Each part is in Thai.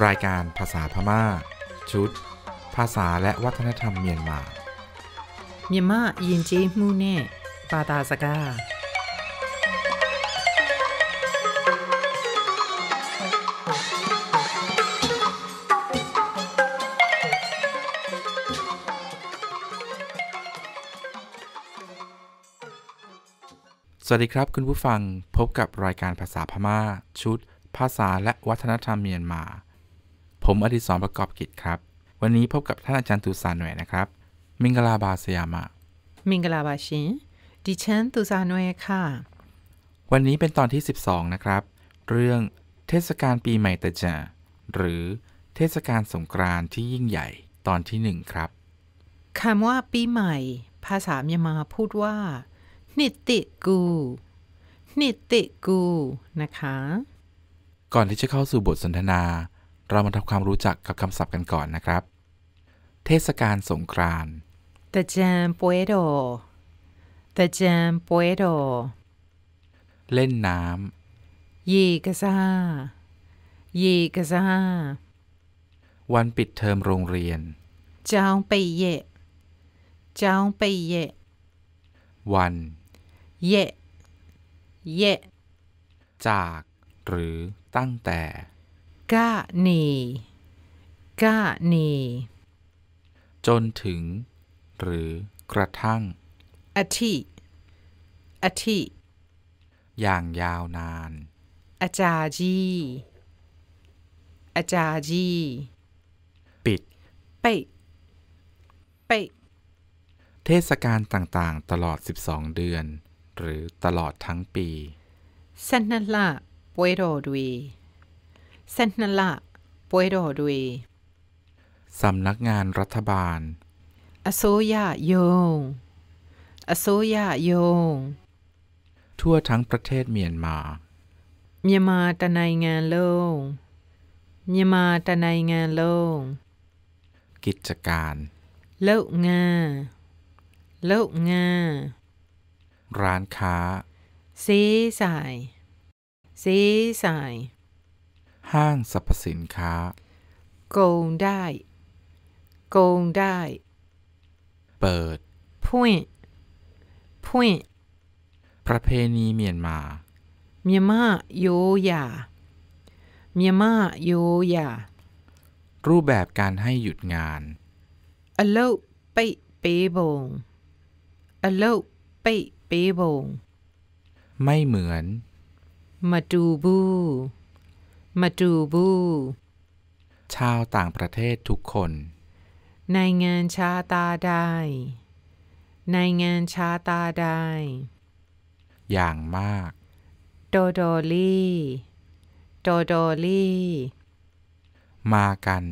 รายการภาษาพม่าชุดภาษาและวัฒนธรรมเมียนมาမြန်မာယဉ်ကျေးမှုနဲ့ဘာသာစကားสวัสดีครับคุณผู้ฟังพบกับรายการภาษาพม่าชุดภาษาและวัฒนธรรมเมียนมาผมอดิศรประกอบกิจครับวันนี้พบกับท่านอาจารย์ตูซานหน่วยนะครับมิงกลาบาสยามะมิงกลาบาชินดิฉันตูซานหน่วยค่ะวันนี้เป็นตอนที่12นะครับเรื่องเทศกาลปีใหม่ตะจาหรือเทศกาลสงกรานต์ที่ยิ่งใหญ่ตอนที่1ครับคำว่าปีใหม่ภาษาเมียนมาพูดว่านิติกูนะคะก่อนที่จะเข้าสู่บทสนทนาเรามาทำความรู้จักกับคำศัพท์กันก่อนนะครับเทศกาลสงกรานต์ตะจานป่วยดอเล่นน้ำเยกะซาวันปิดเทอมโรงเรียนจางไปเย่วันเย่จากหรือตั้งแต่กะนีจนถึงหรือกระทั่งอาทิอย่างยาวนานอาจารย์จีปิดไปเทศกาลต่างๆตลอด12เดือนหรือตลอดทั้งปีสันนละป่วยดอด้วยสำนักงานรัฐบาลอโศยโยงทั่วทั้งประเทศเมียนมาตะไนงานโลงกิจการเลิกงานร้านค้าซีสาย ห้างสรรพสินค้าโกงได้เปิดพ่วยประเพณีเมียนมาโยยารูปแบบการให้หยุดงานอโลไปเปบงไม่เหมือนมาดูบูชาวต่างประเทศทุกคนในงานชาตาได้อย่างมากโดโดลี่มากัน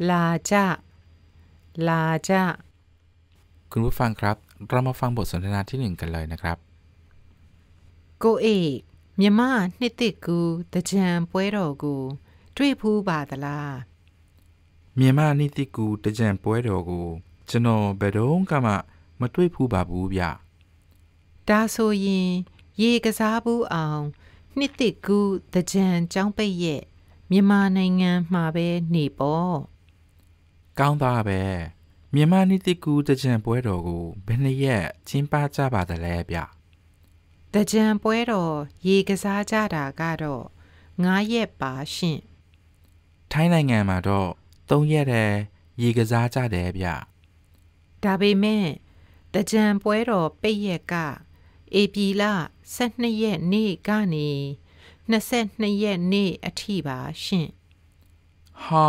ลาจ้าคุณผู้ฟังครับเรามาฟังบทสนทนาที่1กันเลยนะครับโกเอกမြန်မာနှစ်သစ်ကူတကြံပွဲတော်ကိုတွေ့ဖူးပါသလားမြန်မာနှစ်သစ်ကူတကြံပွဲတော်ကိုကျွန်တော်ဘယ်တော့မှမတွေ့ဖူးပါဘူးဗျဒါဆိုရင်ရေကစားဘူးအောင်နှစ်သစ်ကူတကြံကျောင်းပိတ်ရဲ့မြန်မာနိုင်ငံမှာပဲနေပေါ့ကောင်းသားပဲမြန်မာနှစ်သစ်ကူတကြံပွဲတော်ကိုဘယ်နှစ်ရက်ကျင်းပကြပါသလဲဗျတကြံပွဲတော်ရေကစားကြတာကတော့9ရက်ပါရှင့်ထိုင်းနိုင်ငံမှာတော့3ရက်တည်းရေကစားကြတယ်ဗျဒါပေမဲ့တကြံပွဲတော်ပိတ်ရက်ကဧပြီလ12ရက်နေ့ကနေ22ရက်နေ့အထိပါရှင့်ဟာ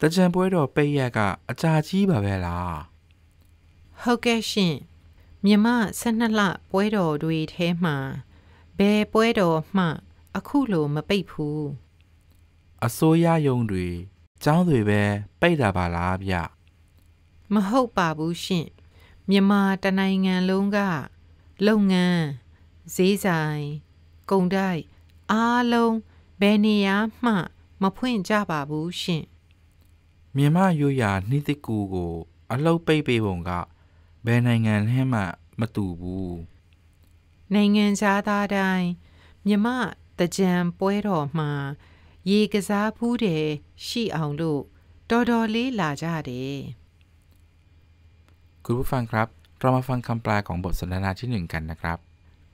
တကြံပွဲတော်ပိတ်ရက်ကအကြာကြီးပါပဲလားဟုတ်ကဲ့ရှင့်မြန်မာ12လပွဲတော်တွေထဲမှာဘယ်ပွဲတော်မှအခုလိုမပိတ်ဘူးအစိုးရယုံတွေကျောင်းတွေပဲပိတ်တာပါလားဗျမဟုတ်ပါဘူးရှင့်မြန်မာတနိုင်ငံလုံးကလုပ်ငန်းဈေးဆိုင်ကုန်တိုက်အားလုံးဘယ်နေရာမှမဖွင့်ကြပါဘူးရှင့်မြန်မာရိုးရာနှိသစ်ကူကိုအလှုပ်ပိတ်ပေးပုံကဘယ်နိုင်ငံထဲမှမတူဘူးနိုင်ငံသားတိုင်းမြမတကြံပွဲတော်မှာ ရေကစားဖူးတယ်ရှိအောင်လို့တော်တော်လေးလာကြတယ် คุณผู้ฟังครับเรามาฟังคำแปลของบทสนทนาที่1กันนะครับ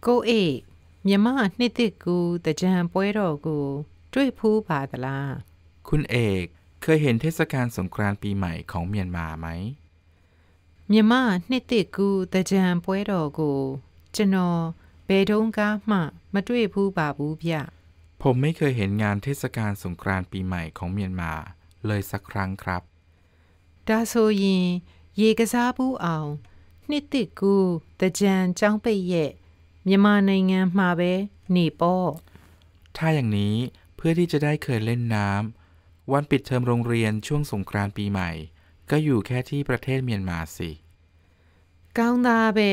ကိုเอกမြမနှစ်တစ်ကူတကြံပွဲတော်ကိုတွေ့ဖူးပါသလား คุณเอกเคยเห็นเทศกาลสงกรานต์ปีใหม่ของเมียนมาไหม မြမနှစ်တစ်ကူတကြံပွဲတော်ကိုကျွန်တော်ဘယ်တုန်းကမှမတွေ့ဖူးပါဘူးဗျ ผมไม่เคยเห็นงานเทศกาลสงกรานต์ปีใหม่ของเมียนมาเลยสักครั้งครับ ဒါဆိုရင်ရေကစားဖူးအောင်နှစ်တစ်ကူတကြံကျောင်းပိတ်ရဲ့မြန်မာနိုင်ငံမှာပဲနေပေါ့ ถ้าอย่างนี้เพื่อที่จะได้เคยเล่นน้ำวันปิดเทอมโรงเรียนช่วงสงกรานต์ปีใหม่ก็อยู่แค่ที่ประเทศเมียนมาสิ ကောင်းသားပဲ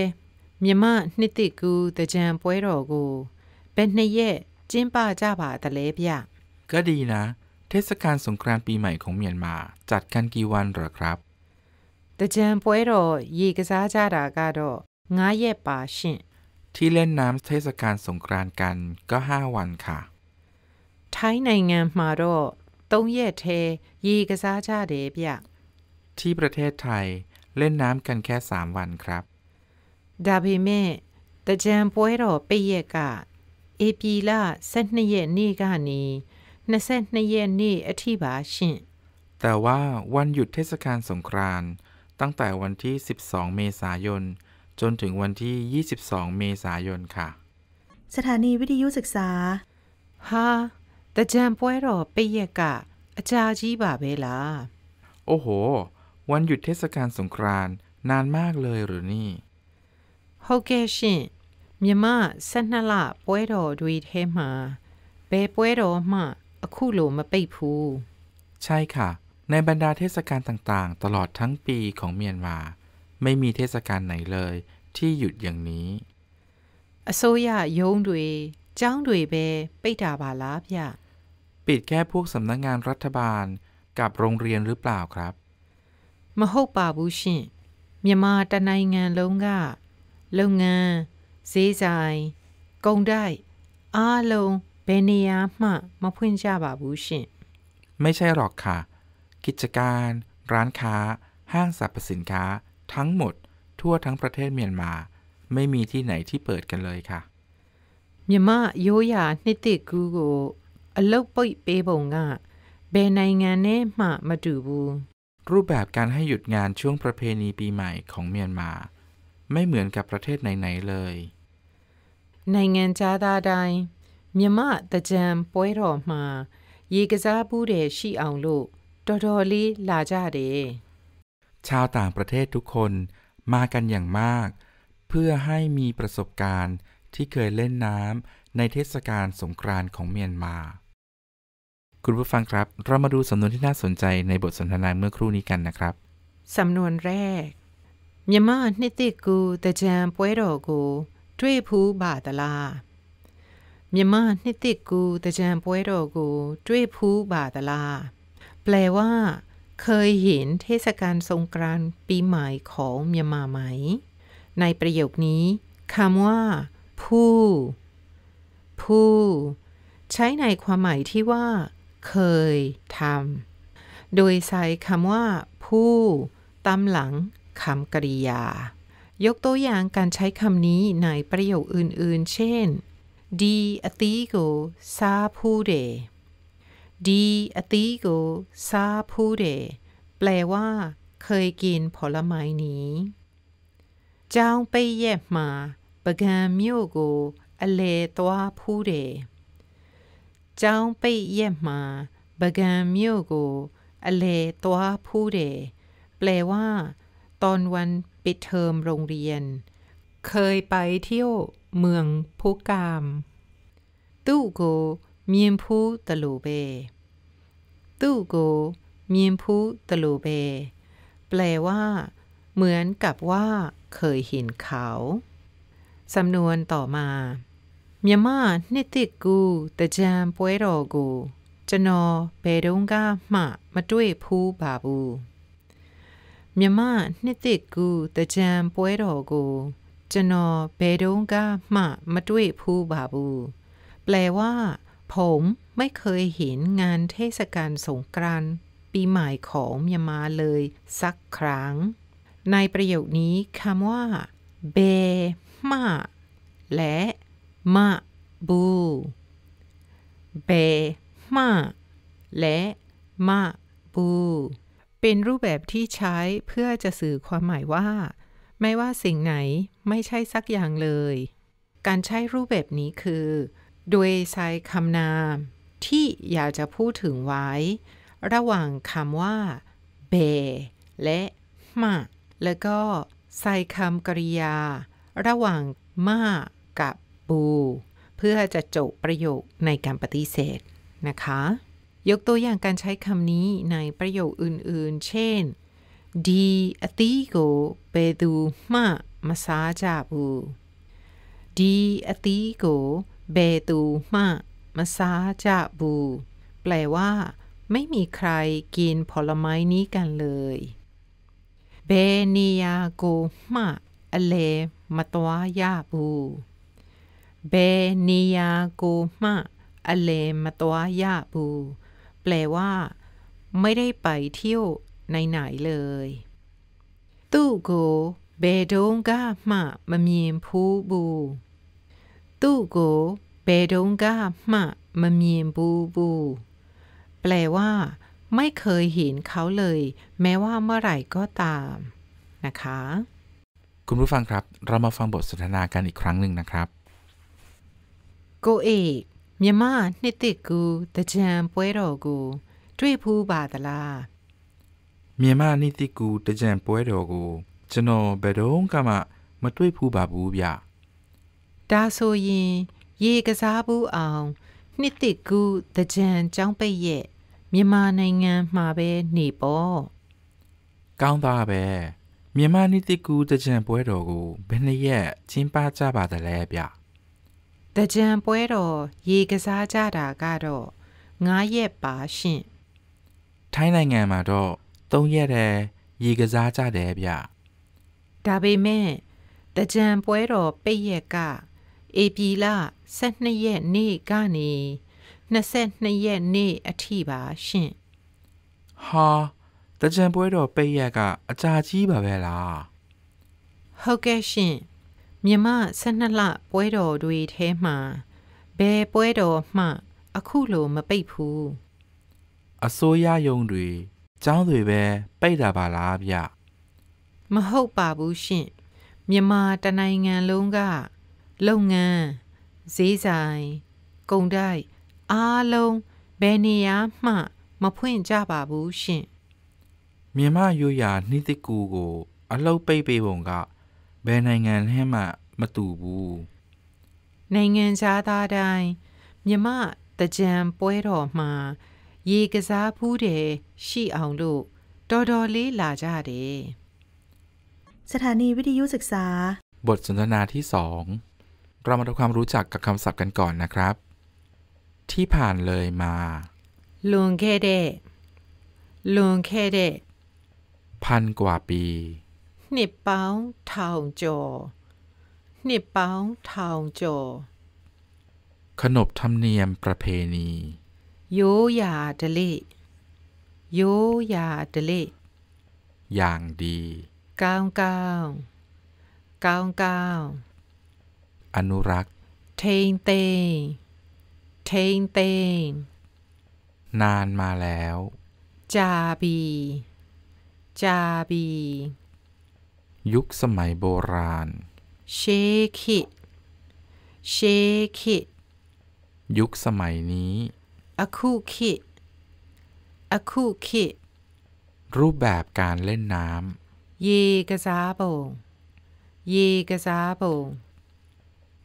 မြမနှစ်တစ်ကူတကြံပွဲတော်ကိုဘယ်နှစ်ရက်ကျင်းပကြပါသလဲဗျ ก็ดีนะเทศกาลสงกรานต์ปีใหม่ของเมียนมาจัดกันกี่วันเหรอครับ တကြံပွဲတော်ရေကစားကြတာကတော့9ရက်ပါရှင့် ที่เล่นน้ำเทศกาลสงกรานต์กันก็5วันค่ะ ထိုင်းနိုင်ငံမှာတော့3ရက်ထဲရေကစားကြတယ်ဗျ ที่ประเทศไทยเล่นน้ำกันแค่3วันครับ ဒါပေမဲ့တကြံပွဲတော်ပိတ်ရက်ကဧပြီလ12ရက်နေ့ကနေ22ရက်နေ့အထိပါရှင့် แต่ว่าวันหยุดเทศกาลสงกรานต์ตั้งแต่วันที่12เมษายนจนถึงวันที่22เมษายนค่ะ สถานีวิทยุศึกษา ဟာတကြံပွဲတော်ပိတ်ရက်ကအကြာကြီးပါပဲလား โอ้โหวันหยุดเทศกาลสงกรานต์นานมากเลยหรือนี่ ဟုတ်ကဲ့ရှင့်မြမ12လပွဲတော်တွေထဲမှာဘယ်ပွဲတော်မှအခုလိုမပိတ်ဘူး ใช่ค่ะในบรรดาเทศกาลต่างๆตลอดทั้งปีของเมียนมาไม่มีเทศกาลไหนเลยที่หยุดอย่างนี้ အစိုးရရုံးတွေကျောင်းတွေပဲပိတ်တာပါလားဗျ ปิดแค่พวกสำนักงานรัฐบาลกับโรงเรียนหรือเปล่าครับ မဟုတ်ပါဘူးရှင့်မြန်မာတနိုင်ငံလုံးကလုပ်ငန်းဈေးဆိုင်ကုန်တိုက်အားလုံးဘယ်နေရာမှမဖွင့်ကြပါဘူးရှင့် ไม่ใช่หรอกค่ะ กิจการร้านค้าห้างสรรพสินค้าทั้งหมดทั่วทั้งประเทศเมียนมาไม่มีที่ไหนที่เปิดกันเลยค่ะ မြမရိုးရာနှစ်တစ်ကူးကိုအလုတ်ပိတ်ပေးပုံကဘယ်နိုင်ငံနဲ့မှမတူဘူး รูปแบบการให้หยุดงานช่วงประเพณีปีใหม่ของเมียนมาไม่เหมือนกับประเทศไหนๆเลย နိုင်ငံခြားသားတိုင်းမြမတကြံပွဲတော်မှာရေကစားဘူးတယ်ရှိအောင်လို့တော်တော်လေးလာကြတယ် ชาวต่างประเทศทุกคนมากันอย่างมาก เพื่อให้มีประสบการณ์ที่เคยเล่นน้ำในเทศกาลสงกรานต์ของเมียนมา คุณผู้ฟังครับเรามาดูสำนวนที่น่าสนใจในบทสนทนาเมื่อครู่นี้กันนะครับ สำนวนแรกမြမနှစ်တစ်ကူတကြံပွဲတော်ကိုတွေ့ဖူးပါသလားမြမနှစ်တစ်ကူတကြံပွဲတော်ကိုတွေ့ဖူးပါသလားแปลว่าเคยเห็นเทศกาลสงกรานต์ปีใหม่ของမြန်မာไหมในประโยคนี้คำว่าผู้ใช้ในความหมายที่ว่าเคยทำโดยใช้คำว่าผู้ตามหลังคำกริยายกตัวอย่างการใช้คำนี้ในประโยคอื่นๆเช่นดีอติโกซาพูเดดีอติโกซาพูเดแปลว่าเคยกินผลไม้นี้เจ้าไปแยบมาปะกานမြို့ကိုအလေသွားဖူးတယ်ကျောင်းပိတ်ရက်မှာပကံမြို့ကိုအလေသွားဖူးတယ်แปลว่าตอนวันปิดเทอมโรงเรียนเคยไปเที่ยวเมืองพุกามตู้โกမြင်ဖူးတလို့ပဲตู้โกမြင်ဖူးတလို့ပဲแปลว่าเหมือนกับว่าเคยเห็นเขาสำนวนต่อมาမြမနှစ်တစ်ကူတကြံပွဲတော်ကိုကျွန်တော်ဘယ်တုန်းကမှမတွေ့ဖူးပါဘူးမြမနှစ်တစ်ကူတကြံပွဲတော်ကိုကျွန်တော်ဘယ်တုန်းကမှမတွေ့ဖူးပါဘူးแปลว่า ผมไม่เคยเห็นงานเทศกาลสงกรานต์ปีใหม่ของเมียนมาเลยสักครั้งในประโยคนี้คำว่าเบมาและมาบูเบมาและมาบูเป็นรูปแบบที่ใช้เพื่อจะสื่อความหมายว่าไม่ว่าสิ่งไหนไม่ใช่สักอย่างเลยการใช้รูปแบบนี้คือโดยใช้คำนามที่อยากจะพูดถึงไว้ระหว่างคำว่าเบและมาแล้วก็ใส่คำกริยาระหว่างมากับบูเพื่อจะจบประโยคในการปฏิเสธนะคะยกตัวอย่างการใช้คำนี้ในประโยคอื่นๆเช่นดีอติโกเปดูมาซาจาบูดีอติโกเบตูมาซาจาบูแปลว่าไม่มีใครกินผลไม้นี้กันเลยเบนียาโกมาอเลมาตวายาบูเบนียาโกมาอเลมาตวายาบูแปลว่าไม่ได้ไปเที่ยวไหนๆเลยตู้โกเบดงกามามะเมียนพูบูตู้โกเบดงกามามะเมียนบูแปลว่าไม่เคยเห็นเขาเลยแม้ว่าเมื่อไหร่ก็ตามนะคะคุณผู้ฟังครับเรามาฟังบทสนทนากันอีกครั้งหนึ่งนะครับကိုเอกမြန်မာနှစ်တစ်ကူတကြံပွဲတော်ကိုတွေ့ဖူးပါသလားမြန်မာနှစ်တစ်ကူတကြံပွဲတော်ကိုကျွန်တော်ဘယ်တော့မှမတွေ့ဖူးပါဘူးဗျဒါဆိုရင်ရေကစားဘူးအောင်နှစ်တစ်ကူတကြံကျောင်းပိတ်ရဲ့မြန်မာနိုင်ငံမှာပဲနေပေါ့ကောင်းသားပဲမြန်မာနှစ်တစ်ကူတကြံပွဲတော်ကိုဘယ်နှစ်ရက်ကျင်းပကြပါသလဲဗျတကြံပွဲတော်ရေကစားကြတာကတော့9ရက်ပါရှင့်ထိုင်းနိုင်ငံမှာတော့3ရက်တည်းရေကစားကြတယ်ဗျဒါပေမဲ့တကြံပွဲတော်ပိတ်ရက်ကဧပြီလ12ရက်နေ့ကနေ22ရက်နေ့အထိပါရှင့်ဟာတကြံပွဲတော်ပိတ်ရက်ကအကြာကြီးပါပဲလားဟုတ်ကဲ့ရှင့်မြန်မာ12လပွဲတော်တွေထဲမှာဘယ်ပွဲတော်မှအခုလိုမပိတ်ဘူးအစိုးရယုံတွေကျောင်းတွေပဲပိတ်တာပါလားဗျမဟုတ်ပါဘူးရှင့်မြန်မာတနိုင်ငံလုံးကလုပ်ငန်းဈေးဆိုင်ကုန်တိုက်အားလုံးဘယ်နေရာမှမဖွင့်ကြပါဘူးရှင့်မြန်မာရိုးရာနှိသကူကိုအလှုပ်ပိတ်ပေးပုံကဘယ်နိုင်ငံလဲမှမတူဘူးနိုင်ငံသားတိုင်းမြန်မာတကြံပွဲတော်မှာရေကစားဖူးတယ်ရှိအောင်လို့တော်တော်လေးလာကြတယ်สถานีวิทยุศึกษาบทสนทนาที่2เรามาทำความรู้จักกับคำศัพท์กันก่อนนะครับที่ผ่านเลยมาလွန်ခဲ့တဲ့พันกว่าปีနှစ်ပေါင်းထောင်ကျော်ขนบธรรมเนียมประเพณีရိုးရာဓလေ့อย่างดีကောင်းอนุรักษ์ထိန်းသိမ်းนานมาแล้วကြာပြီยุคสมัยโบราณရှေးခေတ်ยุคสมัยนี้အခုခေတ်รูปแบบการเล่นน้ำရေကစားပုံ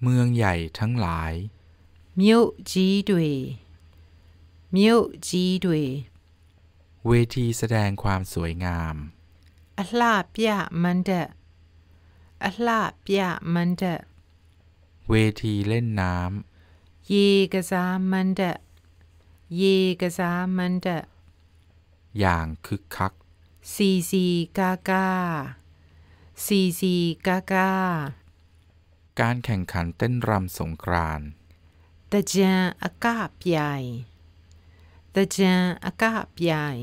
เมืองใหญ่ทั้งหลายမြို့ကြီးတွေเวทีแสดงความสวยงามအလှပြမဏ္ဍပ်เวทีเล่นน้ำရေကစားမဏ္ဍပ်อย่างคึกคักစီကာကာการแข่งขันเต้นรำสงกรานต์တ တကြံအကပြိုင်တကြံအကပြိုင်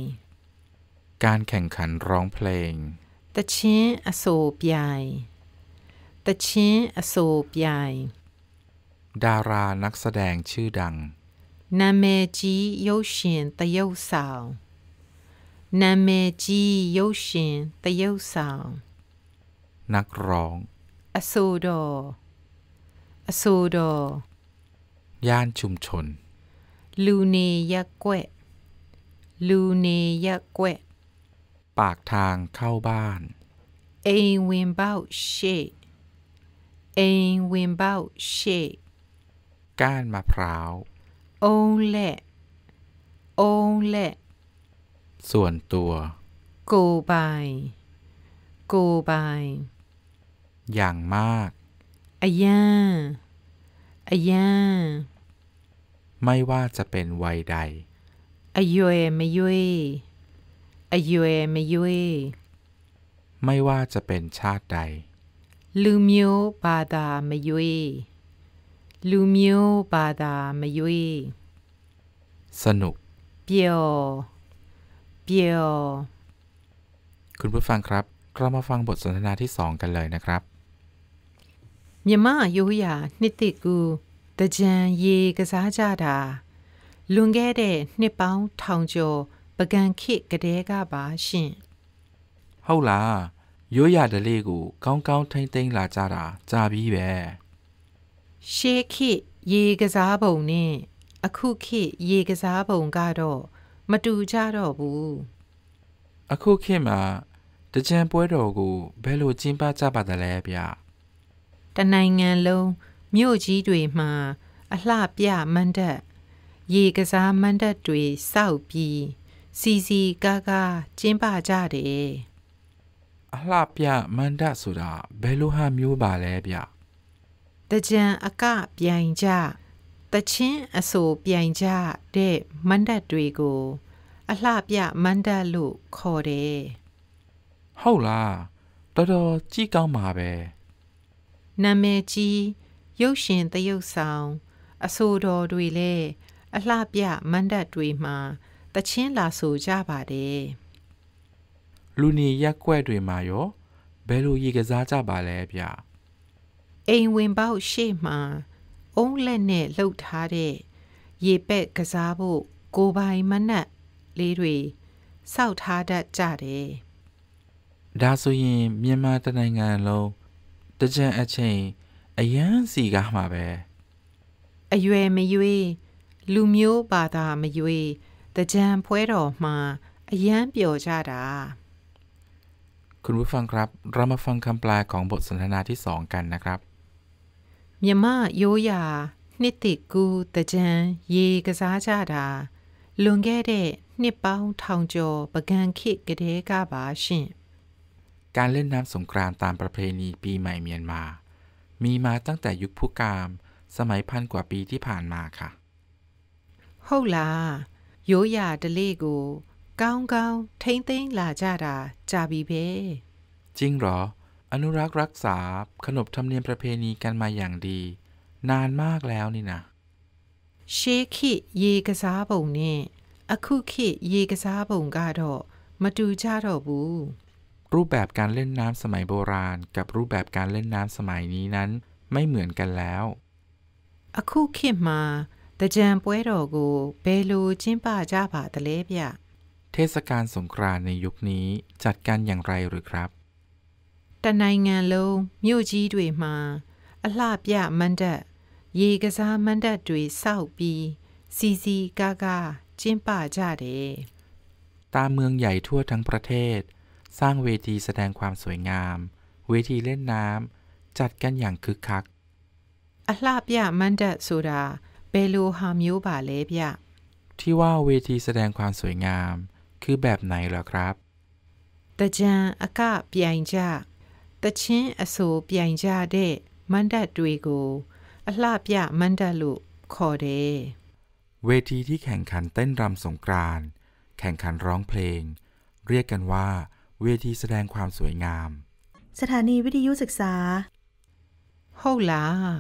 การแข่งขันร้องเพลง တချင်းအဆိုပြိုင်တချင်းအဆိုပြိုင် ดารานักแสดงชื่อดัง နာမည်ကြီးရုပ်ရှင်သရုပ်ဆောင်နာမည်ကြီးရုပ်ရှင်သရုပ်ဆောင် นักร้อง အဆိုတော်အဆိုတော် ย่านชุมชน လူနေရက်ကွက်လူနေရက်ကွက် ปากทางเข้าบ้าน အိမ်ဝင်ပေါက်ရှေ့အိမ်ဝင်ပေါက်ရှေ့ ก้านมะพร้าว အုံးလက်အုံးလက် ส่วนตัว ကိုယ်ပိုင်ကိုယ်ပိုင် อย่างมาก အယံအယံ ไม่ว่าจะเป็นวัยใด အရွယ်မရွေးအရွယ်မရွေး ไม่ว่าจะเป็นชาติใด လူမျိုးဘာသာမရွေးလူမျိုးဘာသာမရွေး สนุก ပျော်ပျော် คุณผู้ฟังครับ เรามาฟังบทสนทนาที่ 2 กันเลยนะครับ မြမရိုးရာနှစ်တစ်ကူတကြံရေကစားကြတာလွန်ခဲ့တဲ့နှစ်ပေါင်းထောင်ကျော်ပကံခေတ်ကလေးကပါရှင် ဟုတ်လားရိုးရာဓလေ့ကိုကောင်းကောင်းထိမ့်သိမ်းလာကြတာကြာပြီပဲ ရှေးခေတ်ရေကစားပုံနဲ့အခုခေတ်ရေကစားပုံကတော့မတူကြတော့ဘူး အခုခေတ်မှာတကြံပွဲတော်ကိုဘယ်လိုကျင်းပကြပါသလဲဗျ တနိုင်ငံလုံးမြို့ကြီးတွေမှာအလှပြမန္တတ်ရေကစားမန္တတ်တွေစောက်ပြီးစီစီကားကားကျင်းပကြတယ် အလှပြမန္တဆိုတာဘယ်လိုဟာမျိုးပါလဲဗျ တကြံအကပြိုင်ကြတချင်းအဆိုပြိုင်ကြတဲ့မန္တတ်တွေကိုအလှပြမန္တတ်လို့ခေါ်တယ် ဟုတ်လားတော်တော်ကြည့်ကောင်းပါပဲ နာမည်ကြီးရုပ်ရှင်သရုပ်ဆောင်အဆိုတော်တွေလည်းအလှပြမန္တတ်တွေမှာတချင်းလာဆိုကြပါတယ် လူနေရက်ကွက်တွေမှာရောဘယ်လိုရေကစားကြပါလဲဗျ အိမ်ဝင်ပေါက်ရှေ့မှာအုံးလက်နဲ့လှုပ်ထားတဲ့ရေပက်ကစားဖို့ကိုယ်ပိုင်မနက်လေးတွေစောက်ထားတတ်ကြတယ် ဒါဆိုရင်မြန်မာတစ်နိုင်ငံလုံးတကြံအချိန်အရန်စီကားမှာပဲ အရွယ်မရွေးလူမျိုးဘာသာမရွေးတကြံဖွဲတော်မှာအယမ်းပျော်ကြတာ คุณผู้ฟังครับเรามาฟังคำแปลของบทสนทนาที่ 2 กันนะครับ မြမရိုးရာနှစ်တစ်ကူတကြံရေကစားကြတာလွန်ခဲ့တဲ့နှစ်ပေါင်းထောင်ကျော်ပကံခေတ်ကလေးကပါရှင် การเล่นน้ำสงกรานต์ตามประเพณีปีใหม่เมียนมามีมาตั้งแต่ยุคพุกามสมัยพันกว่าปีที่ผ่านมาค่ะ ဟုတ်လားရိုးရာဓလေ့ကိုကောင်းကောင်းထိမ့်သိမ်းလာကြတာကြာပြီပဲ จริงเหรออนุรักษ์รักษาขนบธรรมเนียมประเพณีกันมาอย่างดี นานมากแล้วนี่นะ ရှေးခေတ်ရေကစားပုံနဲ့အခုခေတ်ရေကစားပုံကတော့မတူကြတော့ဘူး รูปแบบการเล่นน้ำสมัยโบราณกับรูปแบบการเล่นน้ำสมัยนี้นั้นไม่เหมือนกันแล้ว အခုခေတ်မှာတကြံပွဲတော်ကိုဘယ်လိုကျင်းပကြပါသလဲဗျ เทศกาลสงกรานต์ในยุคนี้จัดกันอย่างไรหรือครับ တနိုင်ငံလုံးမြို့ကြီးတွေမှာအလှပြမန္တတ်ရေကစားမန္တတ်တွေစောက်ပြီးစီစီကားကားကျင်းပကြတယ် ตามเมืองใหญ่ทั่วทั้งประเทศ สร้างเวทีแสดงความสวยงาม เวทีเล่นน้ำจัดกันอย่างคึกคัก အလှပြမန္တတ်ဆိုတာဘယ်လိုဟာမျိုးပါလဲဗျ ที่ว่าเวทีแสดงความสวยงามคือแบบไหนเหรอครับ တကြံအကပြိုင်ကြတချင်းအဆိုပြိုင်ကြတဲ့မန္တတ်တွေကိုအလှပြမန္တတ်လို့ခေါ်တယ် เวทีที่แข่งขันเต้นรำสงกรานต์แข่งขันร้องเพลง เรียกกันว่าเวทีแสดงความสวยงาม สถานีวิทยุศึกษา ဟုတ်လား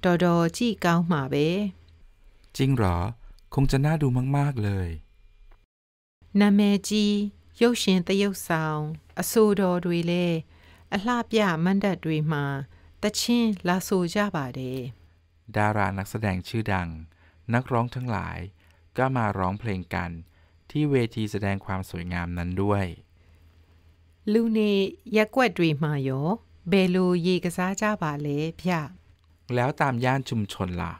တော်တော်ကြည့်ကောင်းမှာပဲ จริงเหรอคงจะน่าดูมากๆเลยနာမည်ကြီးရုပ်ရှင်သရုပ်ဆောင်အဆိုတော်တွေလည်းအလှပြမဏ္ဍပ်တွေမှာတချင်းလာဆိုကြပါတယ်ดารานักแสดงชื่อดังนักร้องทั้งหลายก็มาร้องเพลงกันที่เวทีแสดงความสวยงามนั้นด้วยလူနေရက်ကွက်တွေမှာရောဘယ်လိုရေကစားကြပါလဲဗျแล้วตามย่านชุมชนล่ะ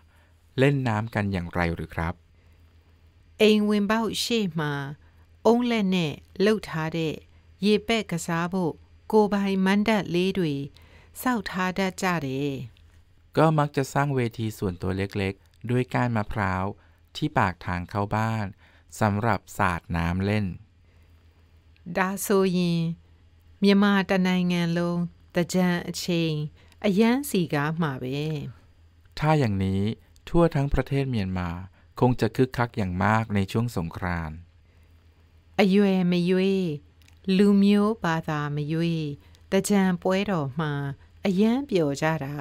เล่นน้ำกันอย่างไรหรือครับအိမ်ဝင်ပေါက်ရှေ့မှာအုံးလက်နဲ့လှုပ်ထားတဲ့ရေပက်ကစားဖို့ကိုပိုင်မဏ္ဍပ်လေးတွေစောက်ထားတတ်ကြတယ်ก็มักจะสร้างเวทีส่วนตัวเล็กๆด้วยก้านมะพร้าวที่ปากทางเข้าบ้านสำหรับสาดน้ำเล่นဒါဆိုရင်မြန်မာတနိုင်ငံလုံးတကြံအချိန်အရန်စီကားမှာပဲถ้าอย่างนี้ทั่วทั้งประเทศเมียนมาคงจะคึกคักอย่างมากในช่วงสงกรานต์အရွယ်မရွေးလူမျိုးဘာသာမရွေးတကြံပွဲတော်မှာအရန်ပျော်ကြတာ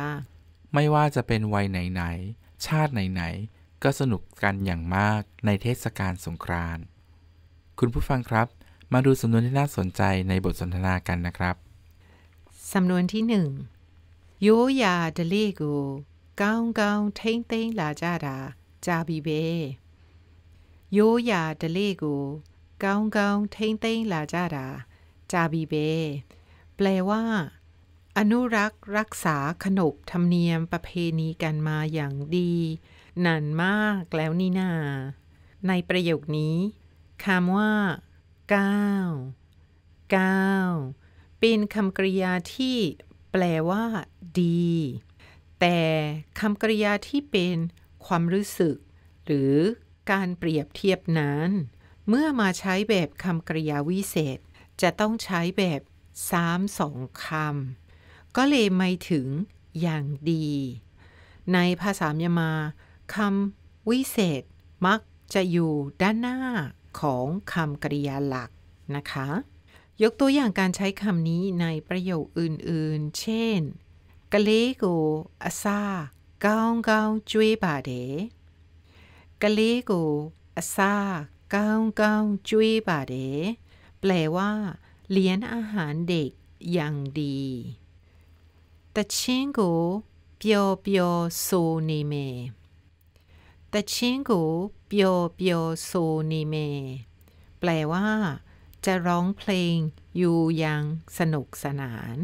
ไม่ว่าจะเป็นวัยไหนๆชาติไหนๆก็สนุกกันอย่างมากในเทศกาลสงกรานต์คุณผู้ฟังครับมาดูสำนวนที่น่าสนใจในบทสนทนากันนะครับสำนวนที่1ရိုးရာဓလေ့ကိုကောင်းကောင်းထိမ့်သိမ်းလာကြတာကြာပြီပဲရိုးရာဓလေ့ကိုကောင်းကောင်းထိမ့်သိမ်းလာကြတာကြာပြီပဲแปลว่าอนุรักษ์รักษาขนบธรรมเนียมประเพณีกันมาอย่างดีนานมากแล้วนี่นาในประโยคนี้คำว่าก้าวเป็นคำกริยาที่แปลว่าดีแต่คำกริยาที่เป็นความรู้สึกหรือการเปรียบเทียบนั้นเมื่อมาใช้แบบคำกริยาวิเศษจะต้องใช้แบบซ้ำสองคำก็เลยหมายถึงอย่างดีในภาษาเมียนมาคำวิเศษมักจะอยู่ด้านหน้าของคำกริยาหลักนะคะยกตัวอย่างการใช้คำนี้ในประโยคอื่นๆเช่นกะเลโกอาซาก้าวก้าวจุ้ยบาเดกะเลโกอาซาก้าวก้าวจุ้ยบาเดแปลว่าเลี้ยงอาหารเด็กอย่างดีตะชิงโกเปียวโซนีเมตะชิงโกเปียวโซนีเมแปลว่าจะร้องเพลงอยู่อย่างสนุกสนาน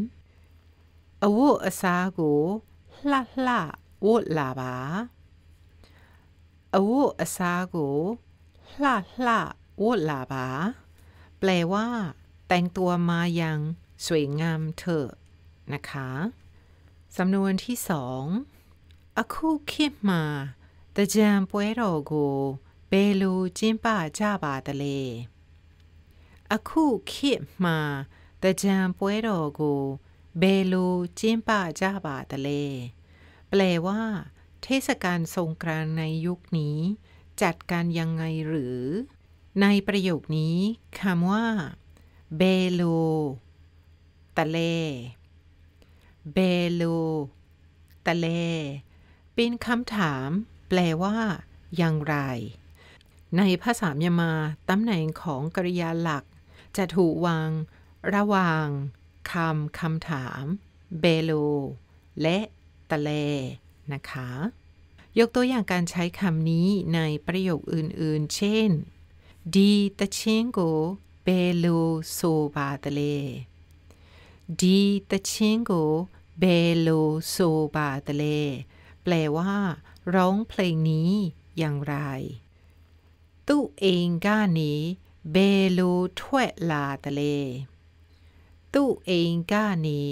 อวุอาซาโกหละวุลาบาอวุอาซาโกหละวุลาบาแปลว่าแต่งตัวมาอย่างสวยงามเถอะนะคะสำนวนที่2အခုခေတ်မှာတကြံပွဲတော်ကိုဘယ်လိုကျင်းပကြပါသလဲအခုခေတ်မှာတကြံပွဲတော်ကိုဘယ်လိုကျင်းပကြပါသလဲแปลว่าเทศกาลสงกรานต์ในยุคนี้จัดการยังไงหรือในประโยคนี้คำว่าเบโลตะเลเบโลตะเลเป็นคำถามแปลว่าอย่างไรในภาษาเมียนมาตำแหน่งของกริยาหลักจะถูกวางระหว่างคำถามเบโลและตะเลนะคะยกตัวอย่างการใช้คำนี้ในประโยคอื่นๆเช่นดีตะเชงโกเบโลโซบาตะเลดีตะเชงโกเบโลโซบาตะเลแปลว่าร้องเพลงนี้อย่างไรตู้เองก้านี้เบโลถ้วยลาตะเลตู้เองก้านี้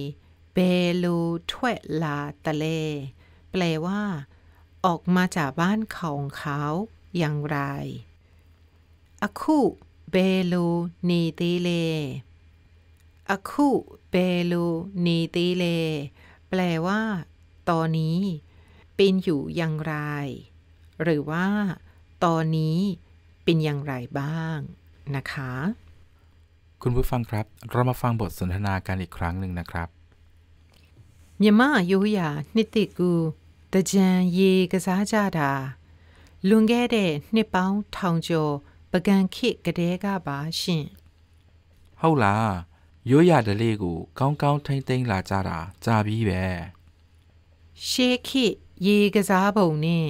เบโลถ้วยลาตะเลแปลว่าออกมาจากบ้านของเขาอย่างไรအခုဘယ်လိုနေသေးလဲအခုဘယ်လိုနေသေးလဲแปลว่าตอนนี้เป็นอยู่อย่างไรหรือว่าตอนนี้เป็นอย่างไรบ้างนะคะคุณผู้ฟังครับเรามาฟังบทสนทนากันอีกครั้งหนึ่งนะครับမြမရိုးရာနှစ်တစ်ကူတကြံရေကစားကြတာ လွန်ခဲ့တဲ့နှစ်ပေါင်းထောင်ကျော်ပကံခေတ်ကတည်းကပါရှင်ဟုတ်လားရိုးရဓလေ့ကိုကောင်းကောင်းထိမ့်သိမ်းလာကြတာကြာပြီပဲရှေးခေတ်ရေကစားပုံနဲ့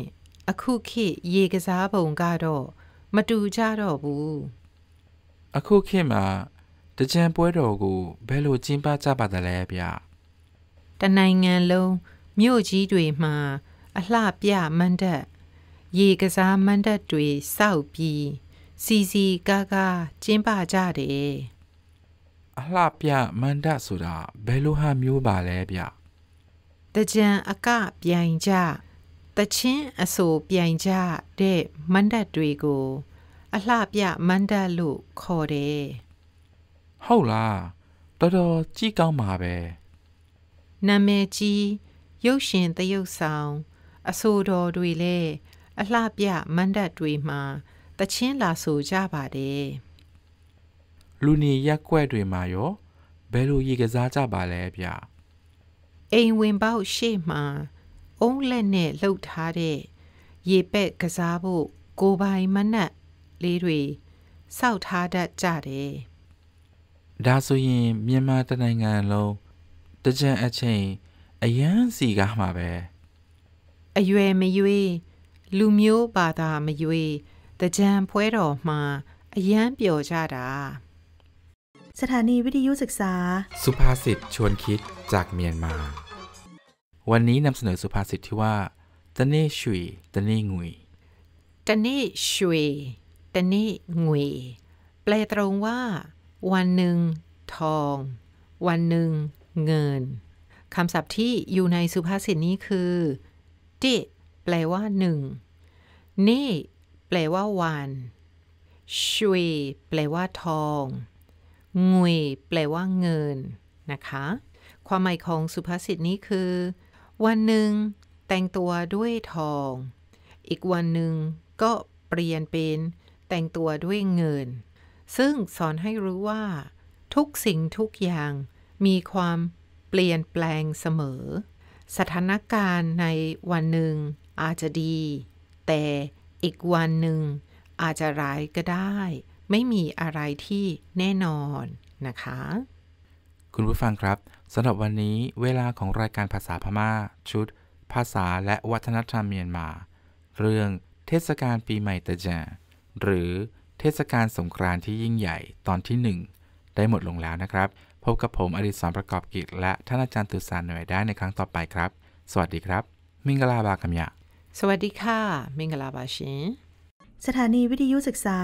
အခုခေတ်ရေကစားပုံကတော့မတူကြတော့ဘူးအခုခေတ်မှာတကြံပွဲတော်ကိုဘယ်လိုကျင်းပကြပါသလဲဗျတနိုင်ငံလုံးမြို့ကြီးတွေမှာအလှပြမဏ္ဍပ်ရေကစားမဏ္ဍပ်တွေစောက်ပြီးစီစီကားကားကျင်းပကြတယ်အလှပြမဏ္ဍပ်ဆိုတာဘယ်လိုဟာမျိုးပါလဲဗျတကြံအကပြိုင်ကြတချင်းအဆိုပြိုင်ကြတဲ့မဏ္ဍပ်တွေကိုအလှပြမဏ္ဍပ်လို့ခေါ်တယ်ဟုတ်လားတော်တော်ကြီးကောင်းပါပဲနာမည်ကြီးရုပ်ရှင်သရုပ်ဆောင်အဆိုတော်တွေလည်းအလှပြမဏ္ဍပ်တွေမှာတချင်းလာဆိုကြပါတယ်လူနေရက်ကွက်တွေမှာရောဘယ်လိုရေကစားကြပါလဲဗျအိမ်ဝင်ပေါက်ရှေ့မှာအုံးလက်နဲ့လှုပ်ထားတဲ့ရေပက်ကစားဖို့ကိုယ်ပိုင်မနှက်လေးတွေစောက်ထားတတ်ကြတယ်ဒါဆိုရင်မြန်မာတနိုင်ငံလုံးတကြံအချိန်အရန်စီကားမှာပဲအရွယ်မရွေးလူမျိုးဘာသာမရွေးတကြံပွဲတော်မှာအရန်ပျော်ကြတာสถานีวิทยุศึกษาสุภาษิตชวนคิดจากเมียนมาวันนี้นำเสนอสุภาษิตที่ว่าตะเน่ชุยตะเน่งุยตะเน่ชุยตะเน่งุยแปลตรงว่าวันหนึ่งทองวันหนึ่งเงินคำศัพท์ที่อยู่ในสุภาษิตนี้คือติแปลว่าหนึ่งเน่แปลว่าวันชุยแปลว่าทองงุยแปลว่าเงินนะคะความหมายของสุภาษิตนี้คือวันหนึ่งแต่งตัวด้วยทองอีกวันหนึ่งก็เปลี่ยนเป็นแต่งตัวด้วยเงินซึ่งสอนให้รู้ว่าทุกสิ่งทุกอย่างมีความเปลี่ยนแปลงเสมอสถานการณ์ในวันหนึ่งอาจจะดีแต่อีกวันหนึ่งอาจจะร้ายก็ได้ไม่มีอะไรที่แน่นอนนะคะคุณผู้ฟังครับสำหรับวันนี้เวลาของรายการภาษาพม่าชุดภาษาและวัฒนธรรมเมียนมาเรื่องเทศกาลปีใหม่ตะแจหรือเทศกาลสงกรานต์ที่ยิ่งใหญ่ตอนที่1ได้หมดลงแล้วนะครับพบกับผมอดิศรประกอบกิจและท่านอาจารย์ตุสานหน่วยได้ในครั้งต่อไปครับสวัสดีครับมิงกลาบาคัมยะสวัสดีค่ะมิงกลาบาชินสถานีวิทยุศึกษา